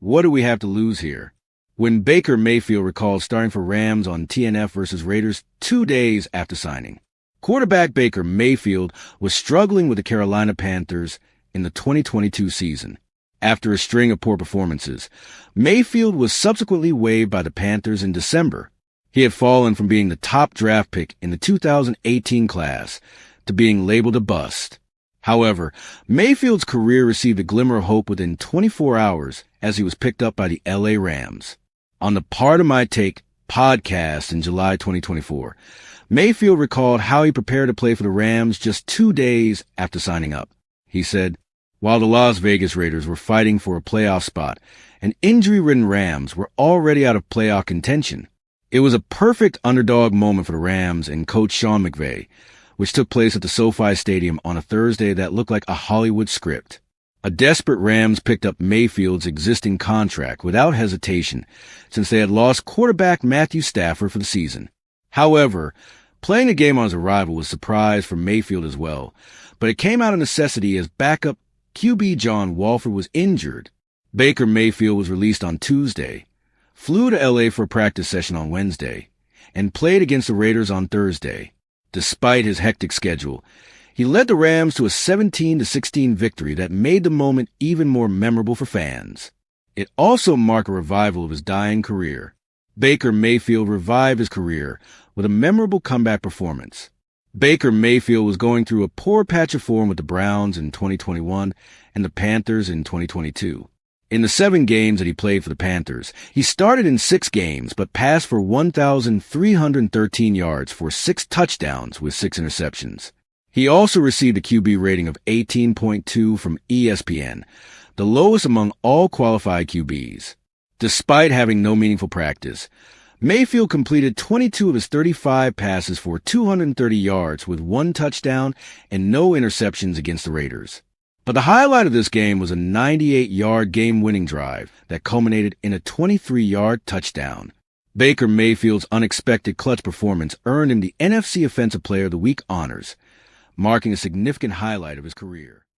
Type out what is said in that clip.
what do we have to lose here? When Baker Mayfield recalled starting for Rams on TNF versus Raiders 2 days after signing. Quarterback Baker Mayfield was struggling with the Carolina Panthers in the 2022 season. After a string of poor performances, Mayfield was subsequently waived by the Panthers in December. He had fallen from being the top draft pick in the 2018 class to being labeled a bust. However, Mayfield's career received a glimmer of hope within 24 hours as he was picked up by the LA Rams. On the Part of My Take podcast in July 2024, Mayfield recalled how he prepared to play for the Rams just 2 days after signing up. He said, while the Las Vegas Raiders were fighting for a playoff spot and injury-ridden Rams were already out of playoff contention, it was a perfect underdog moment for the Rams and coach Sean McVay, which took place at the SoFi Stadium on a Thursday that looked like a Hollywood script. A desperate Rams picked up Mayfield's existing contract without hesitation since they had lost quarterback Matthew Stafford for the season. However, playing the game on his arrival was a surprise for Mayfield as well, but it came out of necessity as backup QB John Wolford was injured. Baker Mayfield was released on Tuesday, flew to LA for a practice session on Wednesday, and played against the Raiders on Thursday. Despite his hectic schedule, he led the Rams to a 17-16 victory that made the moment even more memorable for fans. It also marked a revival of his dying career. Baker Mayfield revived his career with a memorable comeback performance. Baker Mayfield was going through a poor patch of form with the Browns in 2021 and the Panthers in 2022. In the 7 games that he played for the Panthers, he started in 6 games but passed for 1,313 yards for 6 touchdowns with 6 interceptions. He also received a QB rating of 18.2 from ESPN, the lowest among all qualified QBs. Despite having no meaningful practice, Mayfield completed 22 of his 35 passes for 230 yards with 1 touchdown and no interceptions against the Raiders. But the highlight of this game was a 98-yard game-winning drive that culminated in a 23-yard touchdown. Baker Mayfield's unexpected clutch performance earned him the NFC Offensive Player of the Week honors, marking a significant highlight of his career.